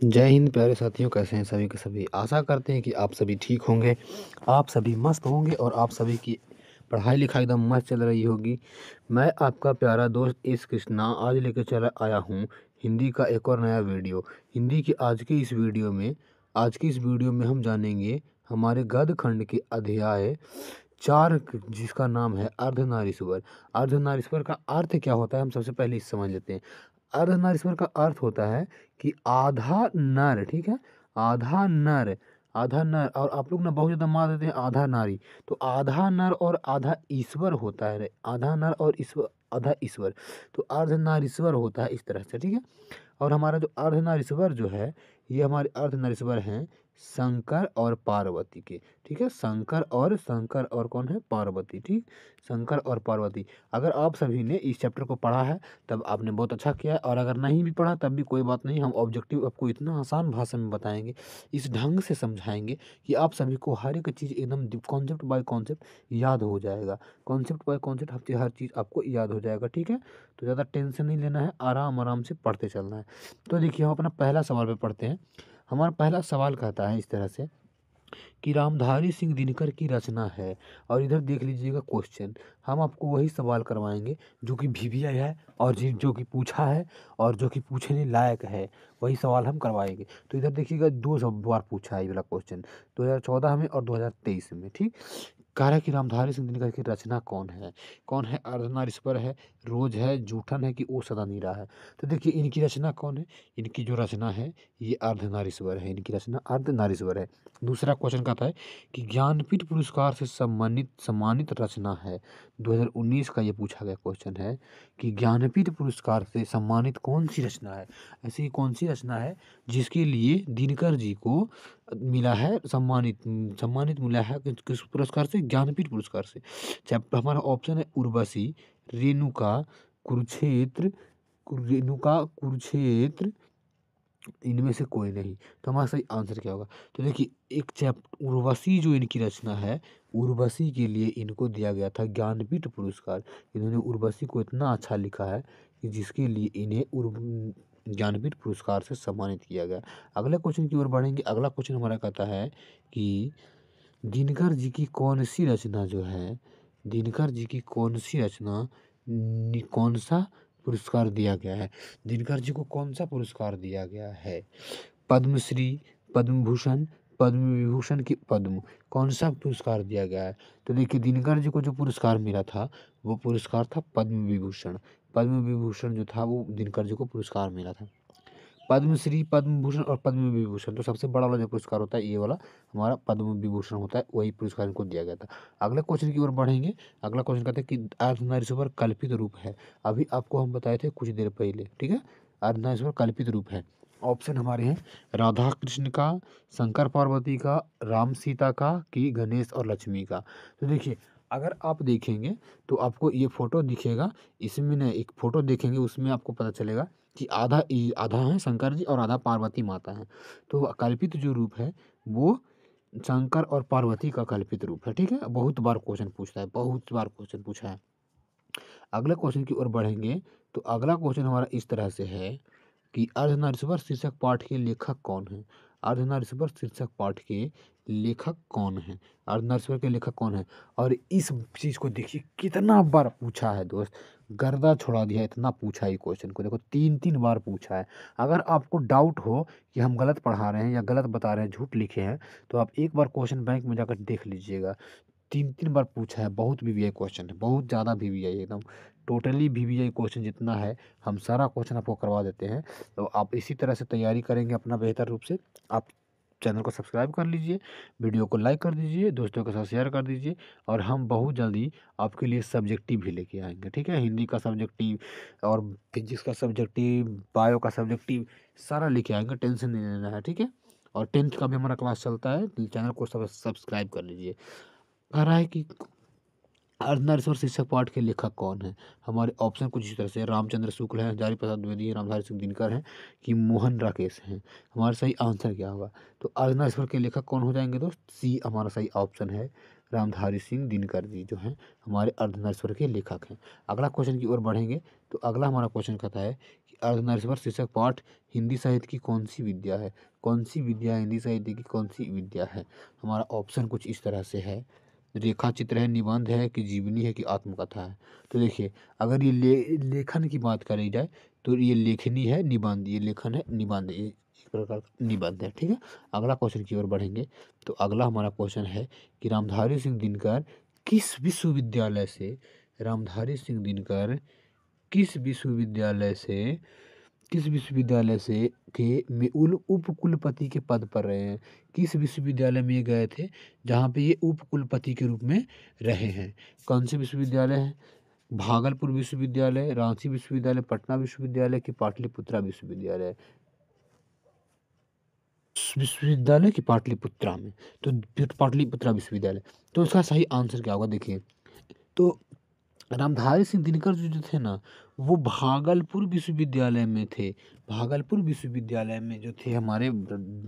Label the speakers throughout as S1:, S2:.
S1: जय हिंद प्यारे साथियों, कैसे हैं सभी के सभी। आशा करते हैं कि आप सभी ठीक होंगे, आप सभी मस्त होंगे और आप सभी की पढ़ाई लिखाई एकदम मस्त चल रही होगी। मैं आपका प्यारा दोस्त एस कृष्णा आज लेकर चला आया हूँ हिंदी का एक और नया वीडियो। हिंदी की आज की इस वीडियो में हम जानेंगे हमारे गद्य खंड के अध्याय 4 जिसका नाम है अर्धनारीश्वर। अर्धनारीश्वर का अर्थ क्या होता है हम सबसे पहले इसे समझ लेते हैं। अर्धनारीश्वर का अर्थ होता है कि आधा नर, ठीक है, आधा नर, आधा नर। और आप लोग ना बहुत ज़्यादा मान देते हैं आधा नारी, तो आधा नर और आधा ईश्वर होता है रे, आधा नर और ईश्वर आधा ईश्वर, तो अर्धनारीश्वर होता है इस तरह से, ठीक है। और हमारा जो अर्धनारीश्वर जो है, ये हमारे अर्धनारीश्वर हैं शंकर और पार्वती के, ठीक है। शंकर और कौन है, पार्वती, ठीक। शंकर और पार्वती। अगर आप सभी ने इस चैप्टर को पढ़ा है तब आपने बहुत अच्छा किया है, और अगर नहीं भी पढ़ा तब भी कोई बात नहीं। हम ऑब्जेक्टिव आपको इतना आसान भाषा में बताएंगे, इस ढंग से समझाएंगे कि आप सभी को हर एक चीज़ एकदम कॉन्सेप्ट बाय कॉन्सेप्ट याद हो जाएगा। कॉन्सेप्ट बाय कॉन्सेप्ट हर चीज़ आपको याद हो जाएगा, ठीक है। तो ज़्यादा टेंशन नहीं लेना है, आराम आराम से पढ़ते चलना है। तो देखिए हम अपना पहला सवाल पे पढ़ते हैं। हमारा पहला सवाल कहता है इस तरह से कि रामधारी सिंह दिनकर की रचना है। और इधर देख लीजिएगा क्वेश्चन, हम आपको वही सवाल करवाएंगे जो कि वीवीआई है और जो कि पूछा है और जो कि पूछने लायक है, वही सवाल हम करवाएंगे। तो इधर देखिएगा दो सब बार पूछा है ये वाला क्वेश्चन, 2014 में और 2023 में, ठीक। कह रहा है कि रामधारी सिंह दिनकर की रचना कौन है। कौन है, अर्धनारीश्वर है, रोज है, जूठन है कि ओ सदा नीरा है। तो देखिए इनकी रचना कौन है, इनकी जो रचना है ये अर्धनारीश्वर है, इनकी रचना अर्धनारीश्वर है। दूसरा क्वेश्चन कहता है कि ज्ञानपीठ पुरस्कार से सम्मानित रचना है। 2019 का ये पूछा गया क्वेश्चन है कि ज्ञानपीठ पुरस्कार से सम्मानित कौन सी रचना है। ऐसी कौन सी रचना है जिसके लिए दिनकर जी को मिला है, सम्मानित मिला है किस पुरस्कार से, ज्ञानपीठ पुरस्कार से। चैप्टर हमारा ऑप्शन है उर्वशी, रेणुका, कुरुक्षेत्र, कुरुक्षेत्र, इनमें से कोई नहीं। तो हमारा सही आंसर क्या होगा। तो देखिए एक चैप्टर उर्वशी जो इनकी रचना है, उर्वशी के लिए इनको दिया गया था ज्ञानपीठ पुरस्कार। इन्होंने उर्वशी को इतना अच्छा लिखा है कि जिसके लिए इन्हें ज्ञानपीठ पुरस्कार से सम्मानित किया गया। अगले क्वेश्चन की ओर बढ़ेंगे। अगला क्वेश्चन हमारा कहता है कि दिनकर जी की कौन सी रचना जो है, दिनकर जी की कौन सी रचना कौन सा पुरस्कार दिया गया है। दिनकर जी को कौन सा पुरस्कार दिया गया है, पद्मश्री, पद्म भूषण, पद्म विभूषण की पद्म, कौन सा पुरस्कार दिया गया है। तो देखिए दिनकर जी को जो पुरस्कार मिला था वो पुरस्कार था पद्म विभूषण। पद्म विभूषण जो था वो दिनकर जी को पुरस्कार मिला था। पद्मश्री, पद्म भूषण और पद्म विभूषण, तो सबसे बड़ा वाला जो पुरस्कार होता है ये वाला हमारा पद्म विभूषण होता है, वही पुरस्कार इनको दिया गया था। अगले क्वेश्चन की ओर बढ़ेंगे। अगला क्वेश्चन कहते हैं कि अर्धनारीश्वर कल्पित रूप है। अभी आपको हम बताए थे कुछ देर पहले, ठीक है। अर्धनारीश्वर कल्पित रूप है। ऑप्शन हमारे हैं राधा कृष्ण का, शंकर पार्वती का, राम सीता का, कि गणेश और लक्ष्मी का। तो देखिए अगर आप देखेंगे तो आपको ये फोटो दिखेगा, इसमें ना एक फोटो देखेंगे उसमें आपको पता चलेगा कि आधा है शंकर जी और आधा पार्वती माता है। तो कल्पित जो रूप है वो शंकर और पार्वती का कल्पित रूप है, ठीक है। बहुत बार क्वेश्चन पूछता है, बहुत बार क्वेश्चन पूछा है। अगले क्वेश्चन की ओर बढ़ेंगे। तो अगला क्वेश्चन हमारा इस तरह से है कि अर्धनारीश्वर शीर्षक पाठ के लेखक कौन है। अर्धनारीश्वर शीर्षक पाठ के लेखक कौन है, अर्धनारीश्वर के लेखक कौन है। और इस चीज़ को देखिए कितना बार पूछा है दोस्त, गर्दा छोड़ा दिया है, इतना पूछा है क्वेश्चन को, देखो 3 बार पूछा है। अगर आपको डाउट हो कि हम गलत पढ़ा रहे हैं या गलत बता रहे हैं, झूठ लिखे हैं, तो आप एक बार क्वेश्चन बैंक में जाकर देख लीजिएगा। 3 बार पूछा है, बहुत वीवीआई क्वेश्चन है, बहुत ज़्यादा वीवीआई एकदम टोटली वीवीआई क्वेश्चन जितना है हम सारा क्वेश्चन आपको करवा देते हैं। तो आप इसी तरह से तैयारी करेंगे अपना बेहतर रूप से। आप चैनल को सब्सक्राइब कर लीजिए, वीडियो को लाइक कर दीजिए, दोस्तों के साथ शेयर कर दीजिए। और हम बहुत जल्दी आपके लिए सब्जेक्टिव भी लेके आएंगे, ठीक है। हिंदी का सब्जेक्टिव और फिजिक्स का सब्जेक्टिव, बायो का सब्जेक्टिव सारा लेके आएंगे, टेंशन नहीं लेना है, ठीक है। और 10th का भी हमारा क्लास चलता है, तो चैनल को सब्सक्राइब कर लीजिए। कह रहा है कि अर्धनारीश्वर शीर्षक पाठ के लेखक कौन है। हमारे ऑप्शन कुछ इस तरह से रामचंद्र शुक्ल हैं, हजारी प्रसाद द्विवेदी हैं, रामधारी सिंह दिनकर हैं, कि मोहन राकेश हैं। हमारा सही आंसर क्या होगा। तो अर्धनारीश्वर के लेखक कौन हो जाएंगे दोस्त, सी हमारा सही ऑप्शन है, रामधारी सिंह दिनकर जी जो हैं हमारे अर्धनारीश्वर के लेखक हैं। अगला क्वेश्चन की ओर बढ़ेंगे तो अगला हमारा क्वेश्चन कहता है कि अर्धनारीश्वर शीर्षक पाठ हिंदी साहित्य की कौन सी विद्या है? कौन सी विद्या हिंदी साहित्य की कौन सी विद्या है? हमारा ऑप्शन कुछ इस तरह से है, रेखा चित्र है, निबंध है कि जीवनी है कि आत्मकथा है। तो देखिए अगर ये लेखन की बात करी जाए तो ये लेखनी है, निबंध, ये लेखन है, निबंध, ये एक प्रकार का निबंध है। ठीक है, अगला क्वेश्चन की ओर बढ़ेंगे तो अगला हमारा क्वेश्चन है कि रामधारी सिंह दिनकर किस विश्वविद्यालय से रामधारी सिंह दिनकर किस विश्वविद्यालय से किस विश्वविद्यालय से के में उप कुलपति के पद पर रहे हैं? किस विश्वविद्यालय में ये गए थे जहाँ पे ये उप कुलपति के रूप में रहे हैं? कौन से विश्वविद्यालय हैं? भागलपुर विश्वविद्यालय, रांची विश्वविद्यालय, पटना विश्वविद्यालय की पाटलिपुत्रा विश्वविद्यालय? विश्वविद्यालय की पाटलिपुत्रा में, तो पाटलिपुत्रा विश्वविद्यालय। तो इसका सही आंसर क्या होगा? देखिए तो रामधारी सिंह दिनकर जी जो थे ना वो भागलपुर विश्वविद्यालय में थे। भागलपुर विश्वविद्यालय में जो थे हमारे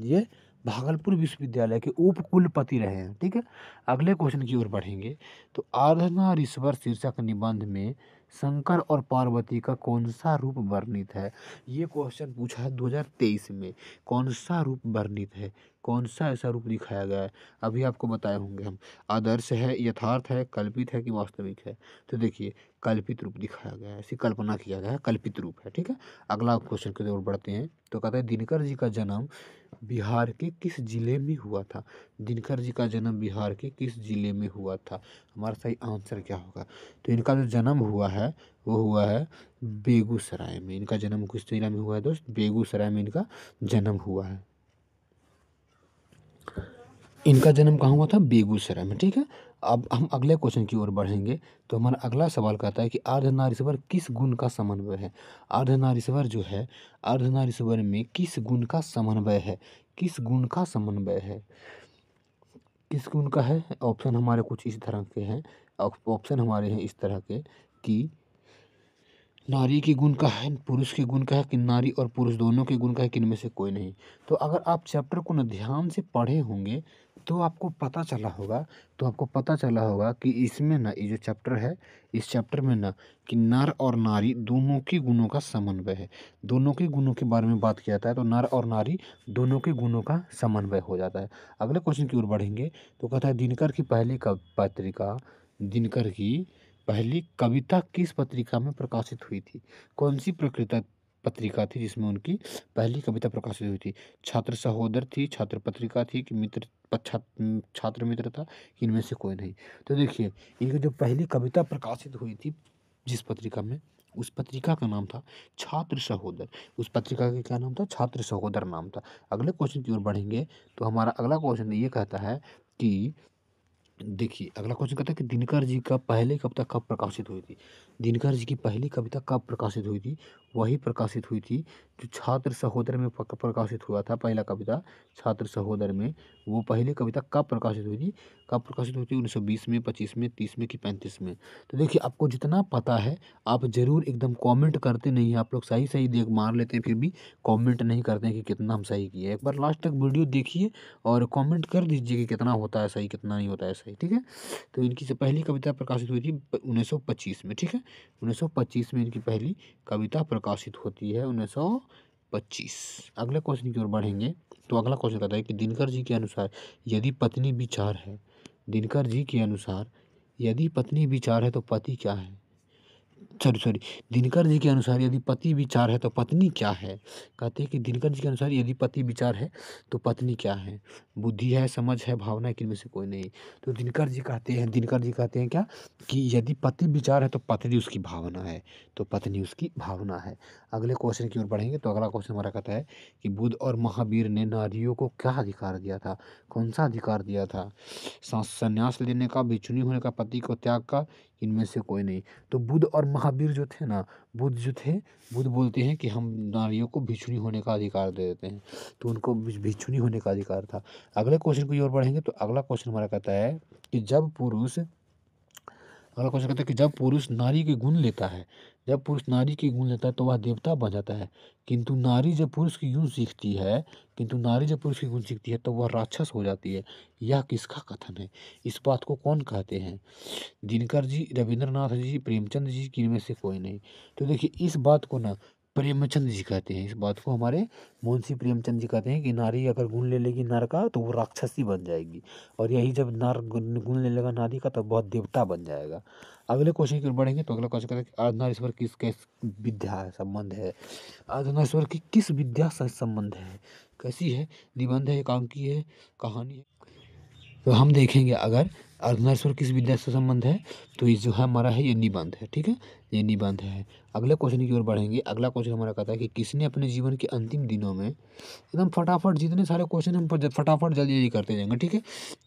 S1: ये भागलपुर विश्वविद्यालय के उप कुलपति रहे हैं। ठीक है, अगले क्वेश्चन की ओर बढ़ेंगे तो अर्धनारीश्वर शीर्षक निबंध में शंकर और पार्वती का कौन सा रूप वर्णित है? ये क्वेश्चन पूछा है 2023 में। कौन सा रूप वर्णित है? कौन सा ऐसा रूप दिखाया गया है? अभी आपको बताए होंगे हम, आदर्श है, यथार्थ है, कल्पित है कि वास्तविक है? तो देखिए कल्पित रूप दिखाया गया है, ऐसी कल्पना किया गया है, कल्पित रूप है। ठीक है, अगला क्वेश्चन की ओर बढ़ते हैं तो कहता है दिनकर जी का जन्म बिहार के किस जिले में हुआ था? दिनकर जी का जन्म बिहार के किस जिले में हुआ था? हमारा सही आंसर क्या होगा? तो इनका जो जन्म हुआ है वो हुआ है बेगूसराय में। इनका जन्म किस जिला में हुआ है दोस्त? बेगूसराय में इनका जन्म हुआ है। इनका जन्म कहाँ हुआ था? बेगूसराय में। ठीक है, अब हम अगले क्वेश्चन की ओर बढ़ेंगे तो हमारा अगला सवाल कहता है कि अर्धनारीश्वर किस गुण का समन्वय है? अर्धनारीश्वर जो है अर्धनारीश्वर में किस गुण का समन्वय है? किस गुण का समन्वय है? किस गुण का है? ऑप्शन हमारे कुछ इस तरह के हैं, ऑप्शन हमारे हैं इस तरह के कि नारी के गुण का है, पुरुष के गुण का है, कि नारी और पुरुष दोनों के गुण का है, कि इनमें से कोई नहीं। तो अगर आप चैप्टर को न ध्यान से पढ़े होंगे तो आपको पता चला होगा कि इसमें ना ये जो चैप्टर है इस चैप्टर में ना कि नर और नारी दोनों के गुणों का समन्वय है। दोनों के गुणों के बारे में बात किया जाता है तो नर और नारी दोनों के गुणों का समन्वय हो जाता है। अगले क्वेश्चन की ओर बढ़ेंगे तो कहता है दिनकर की पहली कविता किस पत्रिका में प्रकाशित हुई थी? कौन सी प्रकृता पत्रिका थी जिसमें उनकी पहली कविता प्रकाशित हुई थी? छात्र सहोदर थी, छात्र पत्रिका थी, कि छात्र मित्र था, कि इनमें से कोई नहीं? तो देखिए इनकी जो पहली कविता प्रकाशित हुई थी जिस पत्रिका में, उस पत्रिका का नाम था छात्र सहोदर। उस पत्रिका का क्या नाम था? छात्र सहोदर नाम था। अगले क्वेश्चन की ओर बढ़ेंगे तो हमारा अगला क्वेश्चन ये कहता है कि देखिए अगला क्वेश्चन कहता है कि दिनकर जी का पहली कविता कब प्रकाशित हुई थी? दिनकर जी की पहली कविता कब प्रकाशित हुई थी? वही प्रकाशित हुई थी जो छात्र सहोदर में प्रकाशित हुआ था। पहला कविता छात्र सहोदर में, वो पहली कविता कब प्रकाशित हुई थी? 1920 में, 25 में, 30 में कि 35 में? तो देखिए आपको जितना पता है आप ज़रूर एकदम कमेंट करते नहीं हैं। आप लोग सही सही देख मार लेते हैं फिर भी कमेंट नहीं करते हैं कि कितना हम सही किए। एक बार लास्ट तक वीडियो देखिए और कमेंट कर दीजिए कि कितना होता है सही, कितना नहीं होता है सही। ठीक है, तो इनकी से पहली कविता प्रकाशित हुई थी 1925 में। ठीक है, 1925 में इनकी पहली कविता प्रकाशित होती है, 1925। अगले क्वेश्चन की ओर बढ़ेंगे तो अगला क्वेश्चन कहता है कि दिनकर जी के अनुसार यदि पत्नी विचार है, दिनकर जी के अनुसार यदि पत्नी विचार है तो पति क्या है? सॉरी, दिनकर जी के अनुसार यदि पति विचार है तो पत्नी क्या है? कहते हैं कि दिनकर जी के अनुसार यदि पति विचार है तो पत्नी क्या है? बुद्धि है, समझ है, भावना है, कि इनमें से कोई नहीं? तो दिनकर जी कहते हैं क्या कि यदि पति विचार है तो पत्नी उसकी भावना है, तो पत्नी उसकी भावना है। अगले क्वेश्चन की ओर बढ़ेंगे तो अगला क्वेश्चन हमारा कहता है कि बुद्ध और महावीर ने नारियों को क्या अधिकार दिया था? कौन सा अधिकार दिया था? संन्यास लेने का, भिक्षुणी होने का, पति को त्याग का, इनमें से कोई नहीं? तो बुद्ध और महावीर जो थे ना, बुद्ध बोलते हैं कि हम नारियों को भिक्षुणी होने का अधिकार दे देते हैं, तो उनको भिक्षुणी होने का अधिकार था। अगले क्वेश्चन की ओर बढ़ेंगे तो अगला क्वेश्चन हमारा कहता है कि जब पुरुष नारी के गुण लेता है, जब पुरुष नारी की गुण लेता है तो वह देवता बन जाता है, किंतु नारी जब पुरुष की गुण सीखती है किंतु नारी जब पुरुष की गुण सीखती है तो वह राक्षस हो जाती है। यह किसका कथन है? इस बात को कौन कहते हैं? दिनकर जी, रविंद्रनाथ जी, प्रेमचंद जी की इनमें से कोई नहीं। तो देखिए इस बात को ना प्रेमचंद जी कहते हैं। इस बात को हमारे मुंशी प्रेमचंद जी कहते हैं कि नारी अगर गुण ले लेगी नर का तो वो राक्षसी बन जाएगी, और यही जब नर गुण ले लेगा नारी का तो बहुत देवता बन जाएगा। अगले क्वेश्चन की ओर बढ़ेंगे तो अगला क्वेश्चन कहता है कि अर्धनारीश्वर किस किस विद्या है संबंध है? अर्धनारीश्वर की किस विद्या से संबंध है? कैसी है? निबंध है, एकांकी है, कहानी है? तो हम देखेंगे अगर अर्धनारीश्वर किस विद्या से संबंध है तो ये जो है हमारा है ये निबंध है। ठीक है, ये निबंध है। अगले क्वेश्चन की ओर बढ़ेंगे। अगला क्वेश्चन हमारा कहता है कि किसने अपने जीवन के अंतिम दिनों में, एकदम फटाफट जितने सारे क्वेश्चन हम फटाफट जल्दी जल्दी करते जाएंगे। ठीक है,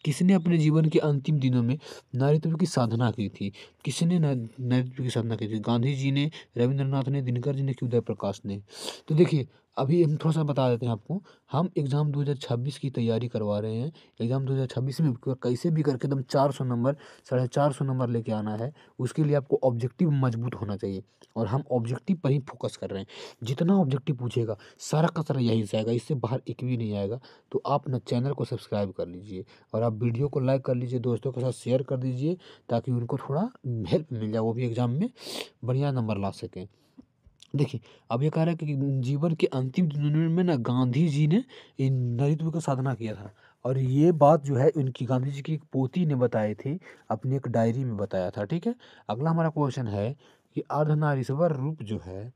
S1: किसने अपने जीवन के अंतिम दिनों में नारीत्व की साधना की थी? किसने नारीत्व की साधना की थी? गांधी जी ने, रविंद्रनाथ ने, दिनकर जी ने कि उदय प्रकाश ने? तो देखिए अभी हम थोड़ा सा बता देते हैं आपको। हम एग्ज़ाम 2026 की तैयारी करवा रहे हैं। एग्ज़ाम 2026 में कैसे भी करके एकदम 400 नंबर, 450 नंबर लेके आना है। उसके लिए आपको ऑब्जेक्टिव मजबूत होना चाहिए, और हम ऑब्जेक्टिव पर ही फोकस कर रहे हैं। जितना ऑब्जेक्टिव पूछेगा सारा का सारा यहीं से आएगा, इससे बाहर एक भी नहीं आएगा। तो आप ना चैनल को सब्सक्राइब कर लीजिए, और आप वीडियो को लाइक कर लीजिए, दोस्तों के साथ शेयर कर दीजिए, ताकि उनको थोड़ा हेल्प मिल जाए, वो भी एग्ज़ाम में बढ़िया नंबर ला सकें। देखिए अब ये कह रहा है कि जीवन के अंतिम दिनों में ना गांधी जी ने इन नारीत्व का साधना किया था, और ये बात जो है उनकी गांधी जी की एक पोती ने बताई थी, अपनी एक डायरी में बताया था। ठीक है, अगला हमारा क्वेश्चन है कि अर्धनारीश्वर रूप जो है,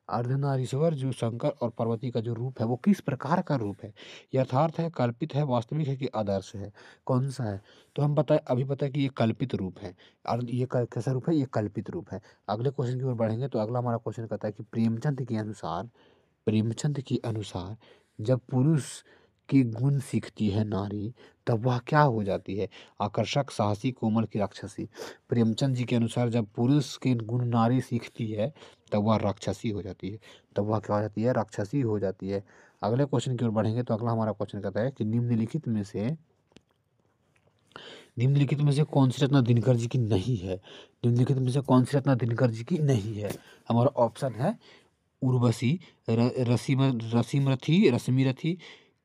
S1: अर्धनारीश्वर जो शंकर और पार्वती का जो रूप है वो किस प्रकार का रूप है? यथार्थ है, कल्पित है, वास्तविक है कि आदर्श है? कौन सा है? तो हम बताए अभी पता है कि ये कल्पित रूप है। और ये कैसा रूप है? ये कल्पित रूप है। अगले क्वेश्चन की ओर बढ़ेंगे तो अगला हमारा क्वेश्चन कहता है कि प्रेमचंद के अनुसार जब पुरुष के गुण सीखती है नारी तब वह क्या हो जाती है? आकर्षक, साहसी, कोमल की राक्षसी? प्रेमचंद जी के अनुसार जब पुरुष के गुण नारी सीखती है तब वह राक्षसी हो जाती है। तब वह क्या हो जाती है? राक्षसी हो जाती है। अगले क्वेश्चन की ओर बढ़ेंगे तो अगला हमारा क्वेश्चन कहता है कि निम्नलिखित में से कौन सी रचना दिनकर जी की नहीं है? निम्नलिखित में से कौन सी रचना दिनकर जी की नहीं है? हमारा ऑप्शन है उर्वशी, रश्मिरथी,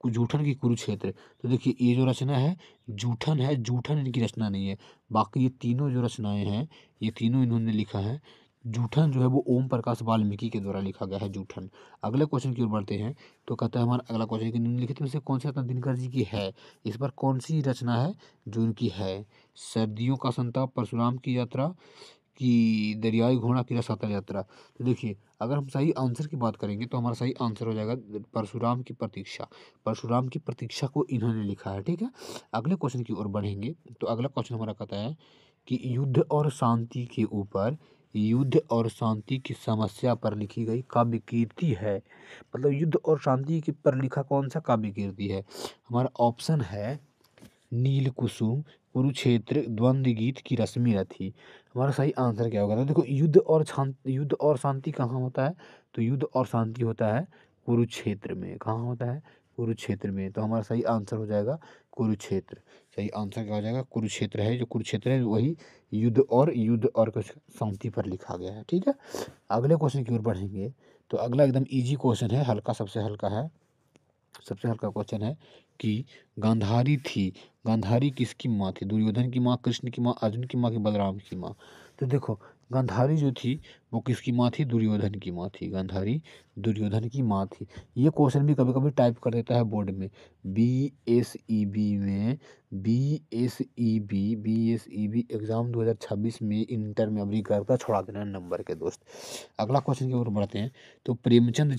S1: जूठन की कुरुक्षेत्र। तो देखिए ये जो रचना है जूठन है, जूठन इनकी रचना नहीं है। बाकी ये तीनों जो रचनाएं हैं ये तीनों इन्होंने लिखा है। जूठन जो है वो ओम प्रकाश वाल्मीकि के द्वारा लिखा गया है, जूठन। अगले क्वेश्चन की ओर बढ़ते हैं तो कहता है हमारा अगला क्वेश्चन कि निम्नलिखित में से कौन सी रचना दिनकर जी की है? इस पर कौन सी रचना है जो इनकी है? सर्दियों का संताप, परशुराम की यात्रा, कि दरियाई घोड़ा, की रसातल यात्रा? तो देखिए अगर हम सही आंसर की बात करेंगे तो हमारा सही आंसर हो जाएगा परशुराम की प्रतीक्षा। परशुराम की प्रतीक्षा को इन्होंने लिखा है। ठीक है, अगले क्वेश्चन की ओर बढ़ेंगे तो अगला क्वेश्चन हमारा कहता है कि युद्ध और शांति की समस्या पर लिखी गई काव्य कीर्ति है। मतलब युद्ध और शांति की पर लिखा कौन सा काव्य कीर्ति है? हमारा ऑप्शन है नील कुसुम, कुरुक्षेत्र, द्वंद्व गीत, की रश्मि रथी? हमारा सही आंसर क्या होगा? तो देखो युद्ध और शांति कहाँ होता है? तो युद्ध और शांति होता है कुरुक्षेत्र में। कहाँ होता है? कुरुक्षेत्र में। तो हमारा सही आंसर हो जाएगा कुरुक्षेत्र। सही आंसर क्या हो जाएगा? कुरुक्षेत्र है। जो कुरुक्षेत्र है वही युद्ध और कुछ शांति पर लिखा गया है। ठीक है, अगले क्वेश्चन की ओर बढ़ेंगे तो अगला एकदम इजी क्वेश्चन है, हल्का, सबसे हल्का है। सबसे हल्का क्वेश्चन है कि गांधारी किसकी माँ थी? दुर्योधन की माँ, कृष्ण की माँ, अर्जुन की माँ, की बलराम की माँ? तो देखो गांधारी जो थी वो किसकी माँ थी? दुर्योधन की माँ थी। गांधारी दुर्योधन की माँ थी। ये क्वेश्चन भी कभी कभी टाइप कर देता है बोर्ड में, B S E B exam 2026 में इंटर में अभी करता छोड़ा देना नंबर के दोस्त। अगला क्वेश्चन की ओर बढ़ते हैं तो प्रेमचंद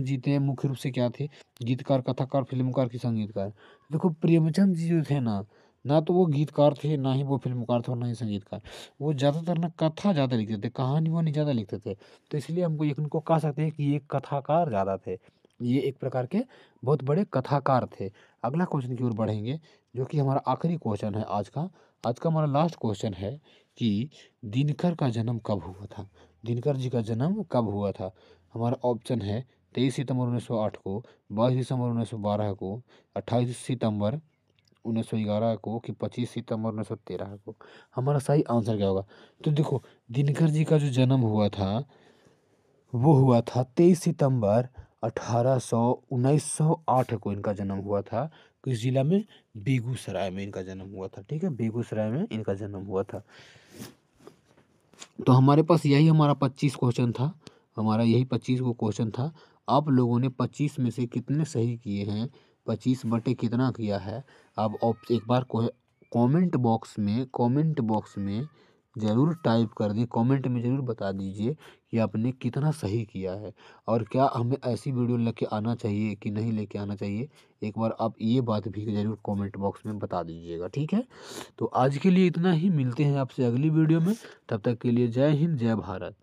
S1: जी थे मुख्य रूप से क्या थे? गीतकार, कथाकार, फिल्मकार की संगीतकार? देखो प्रेमचंद जी जो थे ना, ना तो वो गीतकार थे, ना ही वो फिल्मकार थे, और ना ही संगीतकार। वो ज़्यादातर ना कथा ज़्यादा लिखते थे, कहानी वानी ज़्यादा लिखते थे। तो इसलिए हमको इनको कह सकते हैं कि ये कथाकार ज़्यादा थे। ये एक प्रकार के बहुत बड़े कथाकार थे। अगला क्वेश्चन की ओर बढ़ेंगे जो कि हमारा आखिरी क्वेश्चन है आज का। आज का हमारा लास्ट क्वेश्चन है कि दिनकर का जन्म कब हुआ था? दिनकर जी का जन्म कब हुआ था? हमारा ऑप्शन है 23 सितंबर 1908 को, 22 दिसंबर 1912 को, 28 सितंबर 1911 को कि 25 सितंबर 1913 को? हमारा सही आंसर क्या होगा? तो देखो, दिनकर जी का जो जन्म हुआ था वो हुआ था 23 सितंबर 1908 को इनका जन्म हुआ था। किस जिला में? बेगूसराय में इनका जन्म हुआ था। ठीक है, बेगूसराय में इनका जन्म हुआ था। तो हमारे पास यही हमारा 25 क्वेश्चन था। हमारा यही 25 को क्वेश्चन था। आप लोगों ने 25 में से कितने सही किए हैं? 25 बटे कितना किया है? आप एक बार कमेंट बॉक्स में ज़रूर टाइप कर दें, कमेंट में ज़रूर बता दीजिए कि आपने कितना सही किया है और क्या हमें ऐसी वीडियो लेके आना चाहिए कि नहीं लेके आना चाहिए। एक बार आप ये बात भी ज़रूर कमेंट बॉक्स में बता दीजिएगा, ठीक है। तो आज के लिए इतना ही, मिलते हैं आपसे अगली वीडियो में। तब तक के लिए जय हिंद, जय भारत।